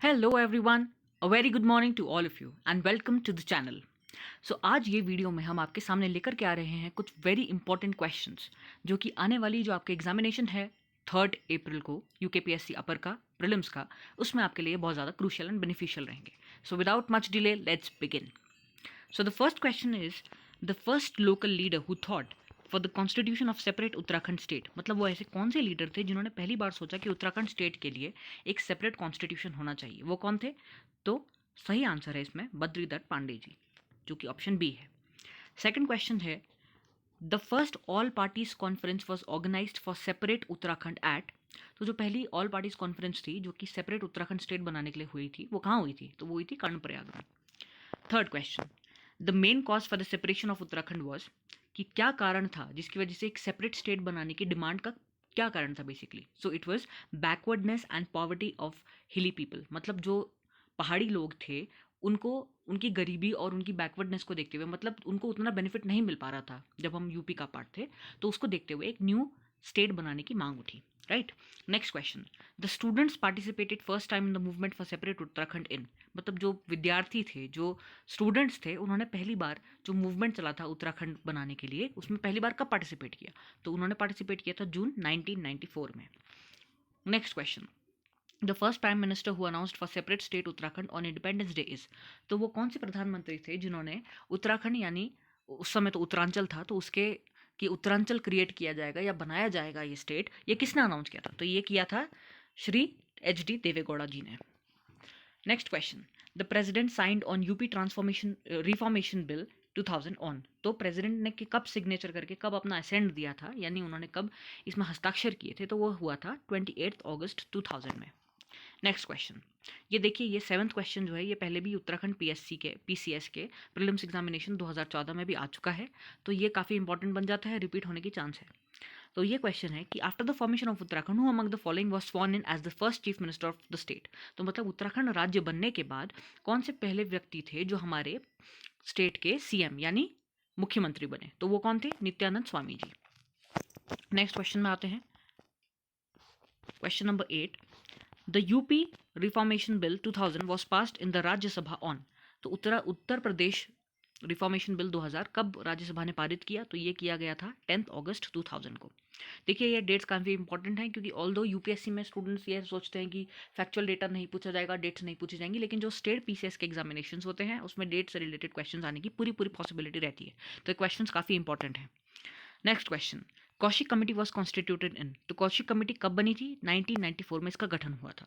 Hello everyone, a very good morning to all of you and welcome to the channel. आज ये video में हम आपके सामने लेकर के आ रहे हैं कुछ वेरी इंपॉर्टेंट क्वेश्चंस जो कि आने वाली जो आपके एग्जामिनेशन है 3 अप्रैल को यूकेपीएससी अपर का प्रीलिम्स का, उसमें आपके लिए बहुत ज़्यादा क्रूशियल एंड बेनिफिशियल रहेंगे। So without much delay let's begin. So the first question is, the first local leader who thought for the constitution of separate Uttarakhand state, मतलब वो ऐसे कौन से लीडर थे जिन्होंने पहली बार सोचा कि उत्तराखंड स्टेट के लिए एक सेपरेट कॉन्स्टिट्यूशन होना चाहिए, वो कौन थे? तो सही आंसर है इसमें बद्रीदत्त पांडे जी, जो कि ऑप्शन बी है। सेकंड क्वेश्चन है, the first all parties conference was organised for separate Uttarakhand at. तो जो पहली ऑल पार्टीज कॉन्फ्रेंस थी जो कि सेपरेट उत्तराखंड स्टेट बनाने के लिए हुई थी, वो कहाँ हुई थी? तो वो हुई थी कर्णप्रयाग में। Third question, the main cause for the separation of Uttarakhand was, कि क्या कारण था जिसकी वजह से एक सेपरेट स्टेट बनाने की डिमांड का क्या कारण था basically? So it was backwardness and poverty of हिली पीपल, मतलब जो पहाड़ी लोग थे उनको उनकी गरीबी और उनकी बैकवर्डनेस को देखते हुए, मतलब उनको उतना बेनिफिट नहीं मिल पा रहा था जब हम यूपी का पार्ट थे, तो उसको देखते हुए एक न्यू स्टेट बनाने की मांग उठी। Right. Next question, the students participated first time in the movement for separate Uttarakhand in, मतलब जो विद्यार्थी थे, जो स्टूडेंट्स थे, उन्होंने पहली बार जो मूवमेंट चला था उत्तराखंड बनाने के लिए, उसमें पहली बार कब पार्टिसिपेट किया? तो उन्होंने पार्टिसिपेट किया था जून 1994 में। Next question, the first prime minister who announced for separate state Uttarakhand on independence day is. तो वो कौन से प्रधानमंत्री थे जिन्होंने उत्तराखंड, यानी उस समय तो उत्तरांचल था, तो उसके कि उत्तरांचल क्रिएट किया जाएगा या बनाया जाएगा ये स्टेट, ये किसने अनाउंस किया था? तो ये किया था श्री एच डी देवेगौड़ा जी ने। Next question, the president signed on UP transformation reformation bill 2000 on. तो प्रेसिडेंट ने कब सिग्नेचर करके कब अपना असेंट दिया था, यानी उन्होंने कब इसमें हस्ताक्षर किए थे? तो वो हुआ था 28 अगस्त 2000 में। नेक्स्ट क्वेश्चन, ये देखिए, ये सेवंथ क्वेश्चन जो है ये पहले भी उत्तराखंड पीएससी के पीसीएस के प्रीलिम्स एग्जामिनेशन 2014 में भी आ चुका है, तो ये काफ़ी इंपॉर्टेंट बन जाता है, रिपीट होने की चांस है। तो ये क्वेश्चन है कि after the formation of Uttarakhand who among the following was sworn in as the first chief minister of the state. तो मतलब उत्तराखंड राज्य बनने के बाद कौन से पहले व्यक्ति थे जो हमारे स्टेट के सीएम यानी मुख्यमंत्री बने? तो वो कौन थे? नित्यानंद स्वामी जी। नेक्स्ट क्वेश्चन में आते हैं, question number 8, the UP reformation bill 2000 was passed in the Rajya Sabha on. तो उत्तर प्रदेश रिफॉर्मेशन बिल 2000 कब राज्यसभा ने पारित किया? तो ये किया गया था 10 अगस्त 2000 को। देखिए, ये डेट्स काफ़ी इंपॉर्टेंट हैं क्योंकि ऑल्दो यूपीएससी में स्टूडेंट्स ये सोचते हैं कि फैक्चुअल डेटा नहीं पूछा जाएगा, डेट्स नहीं पूछी जाएंगी, लेकिन जो स्टेट पीसीएस के एग्जामिनेशन होते हैं उसमें डेट से रिलेटेड क्वेश्चन आने की पूरी पूरी पॉसिबिलिटी रहती है, तो ये क्वेश्चन काफ़ी इंपॉर्टेंट है। Next question, Kaushik committee was constituted इन। तो कौशिक कमेटी कब बनी थी? 1994 में इसका गठन हुआ था।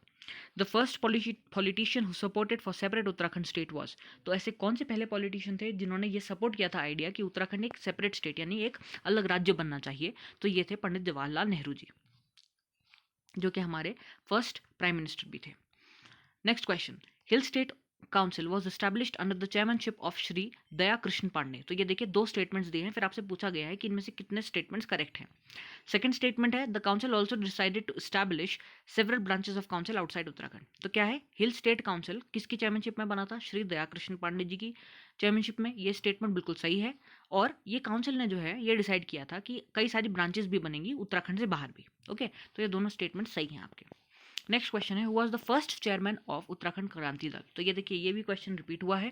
The first politician who supported for separate Uttarakhand state was. तो ऐसे कौन से पहले पॉलिटिशियन थे जिन्होंने ये सपोर्ट किया था आइडिया कि उत्तराखंड एक सेपरेट स्टेट यानी एक अलग राज्य बनना चाहिए? तो ये थे पंडित जवाहरलाल नेहरू जी, जो कि हमारे फर्स्ट प्राइम मिनिस्टर भी थे। Next question, hill state council was established under the chairmanship of Shri Daya Krishna Pande. तो ये देखिए, दो स्टेटमेंट्स दिए हैं, फिर आपसे पूछा गया है कि इनमें से कितने स्टेटमेंट्स करेक्ट हैं। सेकंड स्टेटमेंट है, the council also decided to establish several branches of council outside Uttarakhand. तो क्या है? हिल स्टेट काउंसिल किसकी चेयरमैनशिप में बना था? श्री दया कृष्ण पांडे जी की चेयरमैनशिप में। ये स्टेटमेंट बिल्कुल सही है, और ये काउंसिल ने जो है ये डिसाइड किया था कि कई सारी ब्रांचेस भी बनेंगी उत्तराखंड से बाहर भी। ओके, तो ये दोनों स्टेटमेंट सही हैं आपके। नेक्स्ट क्वेश्चन है, who was the first chairman of Uttarakhand Kranti Dal. तो ये देखिए, ये भी क्वेश्चन रिपीट हुआ है,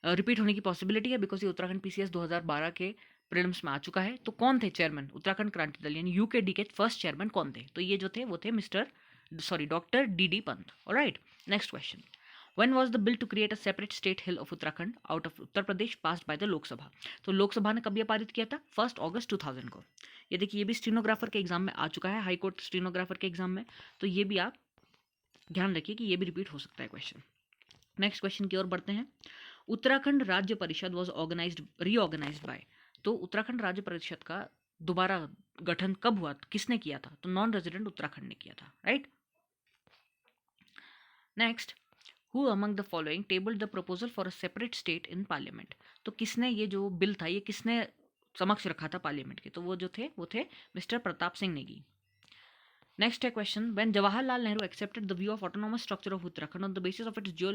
रिपीट होने की पॉसिबिलिटी है बिकॉज ये उत्तराखंड पीसीएस 2012 के प्रीलिम्स में आ चुका है। तो कौन थे चेयरमैन उत्तराखंड क्रांति दल यानी यूकेडी के फर्स्ट चेयरमैन कौन थे? तो ये जो थे वो थे doctor D Pant. Alright. Next question, when was the bill to create a separate state hill of Uttarakhand out of Uttar Pradesh passed by the Lok Sabha. तो लोकसभा ने कब ये पारित किया था? 1 अगस्त 2000 को। ये देखिए, ये भी स्टेनोग्राफर के एग्जाम में आ चुका है, हाई कोर्ट स्टेनोग्राफर के एग्जाम में, तो ये भी आप ध्यान रखिए कि ये भी रिपीट हो सकता है क्वेश्चन। नेक्स्ट क्वेश्चन की ओर बढ़ते हैं, उत्तराखंड राज्य परिषद वॉज रीऑर्गेनाइज्ड बाय। तो उत्तराखंड राज्य परिषद का दोबारा गठन कब हुआ, किसने किया था? तो नॉन रेजिडेंट उत्तराखंड ने किया था। Right. Next, who among the following tabled the proposal for a separate state in parliament. तो किसने ये जो बिल था ये किसने समक्ष रखा था पार्लियामेंट के? तो वो थे मिस्टर प्रताप सिंह नेगी। नेक्स्ट है question, when Jawaharlal Nehru accepted the view of autonomous structure of Uttarakhand on the basis of its geo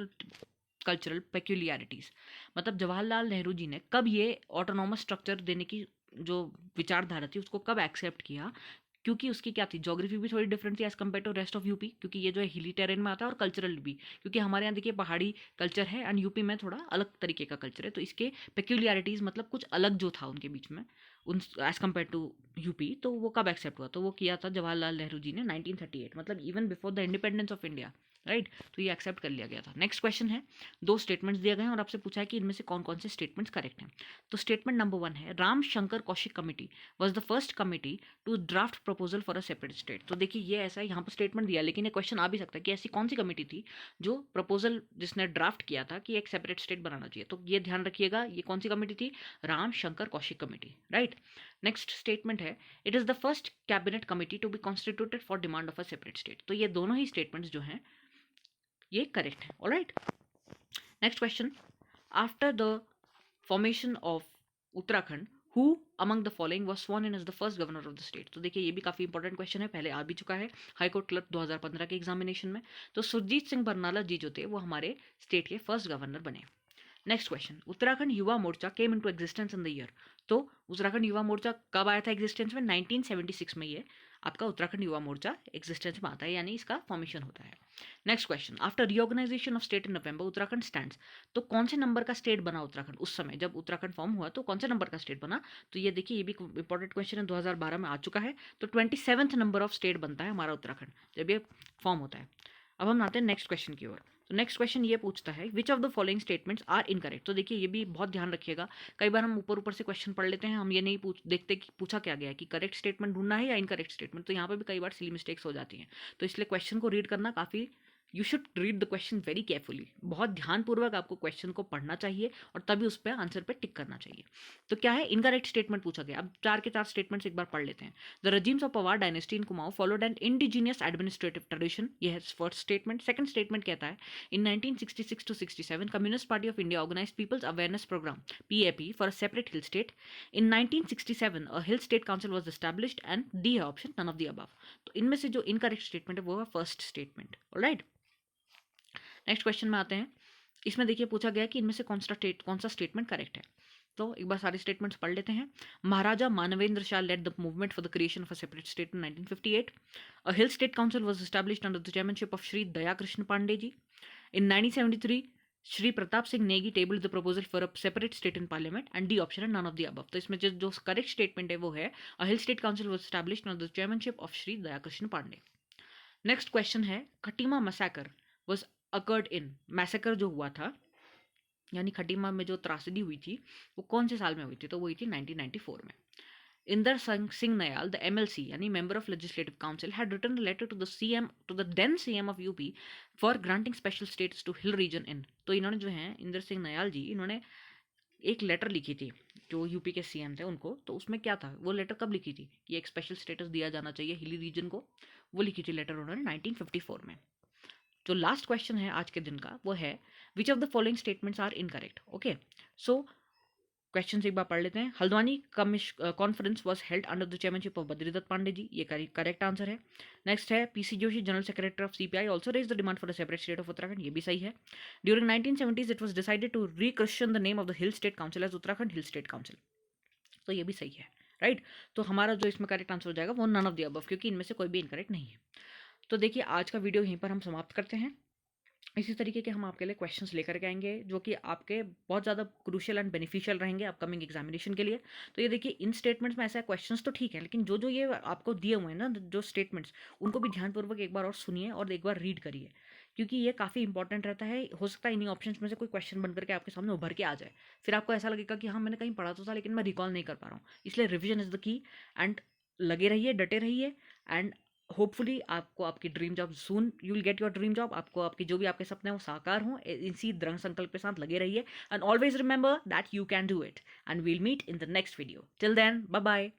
cultural peculiarities. मतलब जवाहरलाल नेहरू जी ने कब ये ऑटोनॉमस स्ट्रक्चर देने की जो विचारधारा थी उसको कब एक्सेप्ट किया? क्योंकि उसकी क्या थी, ज्योग्राफी भी थोड़ी डिफरेंट थी as compared to rest of UP, क्योंकि ये जो है हिली टेरेन में आता है, और कल्चरल भी, क्योंकि हमारे यहाँ देखिए पहाड़ी कल्चर है एंड यूपी में थोड़ा अलग तरीके का कल्चर है, तो इसके पेक्यूलियरिटीज़ मतलब कुछ अलग जो था उनके बीच में उन एज कम्पेयर टू यूपी, तो वो कब एक्सेप्ट हुआ, तो वो किया था जवाहरलाल नेहरू जी ने 1938, मतलब even before the independence of India, right. तो ये एक्सेप्ट कर लिया गया था। नेक्स्ट क्वेश्चन है, दो स्टेटमेंट्स दिए गए हैं और आपसे पूछा है कि इनमें से कौन कौन से स्टेटमेंट्स करेक्ट हैं। तो स्टेटमेंट नंबर 1 है, Ram Shankar Kaushik committee was the first committee to draft proposal for a separate state. तो देखिए ये ऐसा है, यहाँ पर स्टेटमेंट दिया, लेकिन ये क्वेश्चन आ भी सकता है कि ऐसी कौन सी कमेटी थी जो प्रपोजल जिसने ड्राफ्ट किया था कि एक सेपरेट स्टेट बनाना चाहिए। तो ये ध्यान रखिएगा, ये कौन सी कमेटी थी, Ram Shankar Kaushik committee, right. Next statement है, it is the first cabinet committee to be constituted for demand of a separate state. तो ये दोनों ही स्टेटमेंट्स जो हैं ये करेक्ट है, alright. Next question, after the formation of Uttarakhand who among the following was sworn in as the first governor of the state. तो देखिए ये भी काफी इंपॉर्टेंट क्वेश्चन है, पहले आ भी चुका है हाईकोर्ट क्लर्क 2015 के एग्जामिनेशन में। तो सुरजीत सिंह बरनाला जी जो थे वो हमारे स्टेट के फर्स्ट गवर्नर बने। Next question, Uttarakhand Yuva Morcha came into existence in the year. तो उत्तराखंड युवा मोर्चा कब आया था एग्जिस्टेंस में, 1976 में ये आपका उत्तराखंड युवा मोर्चा एग्जिस्टेंस में आता है, यानी इसका फॉर्मेशन होता है। Next question, after reorganisation of state in November Uttarakhand stands. तो कौन से नंबर का स्टेट बना उत्तराखंड उस समय जब उत्तराखंड फॉर्म हुआ, तो कौन से नंबर का स्टेट बना। तो ये देखिए ये भी इंपॉर्टेंट क्वेश्चन है, 2012 में आ चुका है। तो 27th नंबर ऑफ स्टेट बनता है हमारा उत्तराखंड जब ये फॉर्म होता है। अब हम आते हैं नेक्स्ट क्वेश्चन की ओर। तो नेक्स्ट क्वेश्चन ये पूछता है, which of the following statements are incorrect. तो देखिए ये भी बहुत ध्यान रखिएगा, कई बार हम ऊपर ऊपर से क्वेश्चन पढ़ लेते हैं, हम ये नहीं देखते कि पूछा क्या गया है, कि करेक्ट स्टेटमेंट ढूंढना है या इनकरेक्ट स्टेटमेंट। तो यहाँ पे भी कई बार सिली मिस्टेक्स हो जाती हैं, तो इसलिए क्वेश्चन को रीड करना काफ़ी, you should read the question very carefully, बहुत ध्यानपूर्वक आपको क्वेश्चन को पढ़ना चाहिए और तभी उस पर आंसर पे टिक करना चाहिए। तो क्या है, इनकरेक्ट स्टेटमेंट पूछा गया। अब चार के चार स्टेटमेंट्स एक बार पढ़ लेते हैं। The regimes of Pawar dynasty in Kumaon followed an indigenous administrative tradition, ये है फर्स्ट स्टेटमेंट। सेकंड स्टेटमेंट कहता है, in 1966 to 67 communist party of India organised people's awareness programme PAP for a separate hill state. In 1967 a hill state council was established, and D है option, none of the above. तो इनमें से जो incorrect statement है वो है first statement, alright. Next question में आते हैं, इसमें देखिए पूछा गया कि इनमें से कौन सा स्टेटमेंट करेक्ट है। तो एक बार सारे स्टेटमेंट्स पढ़ लेते हैं। Maharaja Manvendra Shah led the movement for the creation of a separate state in 1958। A hill state council was established under the chairmanship of Shri Dayakrishna Pande ji. In 1973 Shri Pratap Singh Negi tabled the proposal for a separate state in parliament, and D option है, none of the above. तो इसमें जो correct statement है वो है, a hill state council was established under the chairmanship of Shri Dayakrishna Pande. Next question है, Khatima massacre was occurred in. Massacre जो हुआ था यानी खटीमा में जो त्रासदी हुई थी वो कौन से साल में हुई थी, तो वो हुई थी 1994 में। इंदर सिंह नयाल द MLC यानी member of legislative council had written a letter to the CM to the then CM of UP for granting special status to hill region in. तो इन्होंने जो है इंदर सिंह नयाल जी, इन्होंने एक लेटर लिखी थी जो यूपी के CM थे उनको। तो उसमें क्या था, वो लेटर कब लिखी थी, ये एक स्पेशल स्टेटस दिया जाना चाहिए हिली रीजन को, वो लिखी थी लेटर उन्होंने 1954 में। जो लास्ट क्वेश्चन है आज के दिन का वो है, which of the following statements are incorrect. Okay, so question एक बार पढ़ लेते हैं। Haldwani conference was held under the chairmanship of Badridatt Pande ji, ये करेक्ट आंसर है। नेक्स्ट है, PC Joshi general secretary of CPI also raise the demand for a separate state of Uttarakhand, ये भी सही है। During 1970s it was decided to rechristen the name of the hill state council as Uttarakhand hill state council, तो ये भी सही है, right. तो हमारा जो इसमें करेक्ट आंसर हो जाएगा वो नन ऑफ द अबव, क्योंकि इनमें से कोई भी इनकरेक्ट नहीं है। तो देखिए आज का वीडियो यहीं पर हम समाप्त करते हैं। इसी तरीके के हम आपके लिए क्वेश्चंस लेकर के आएंगे जो कि आपके बहुत ज़्यादा क्रूशियल एंड बेनिफिशियल रहेंगे अपकमिंग एग्जामिनेशन के लिए। तो ये देखिए इन स्टेटमेंट्स में ऐसा क्वेश्चंस तो ठीक है, लेकिन जो जो ये आपको दिए हुए हैं ना जो स्टेटमेंट्स, उनको भी ध्यानपूर्वक एक बार और सुनिए और एक बार रीड करिए, क्योंकि ये काफ़ी इंपॉर्टेंट रहता है। हो सकता है इन्हीं ऑप्शंस में से कोई क्वेश्चन बन करके आपके सामने उभर के आ जाए, फिर आपको ऐसा लगेगा कि हाँ मैंने कहीं पढ़ा तो था लेकिन मैं रिकॉल नहीं कर पा रहा हूँ। इसलिए revision is the key, and लगे रहिए, डटे रहिए, एंड होपफुली आपको आपकी dream job soon you will get your dream job, आपको आपकी जो भी आपके सपने हैं वो साकार हों। इसी दृढ़ संकल्प के साथ लगे रहिए, and always remember that you can do it, and we'll meet in the next video. Till then, bye bye.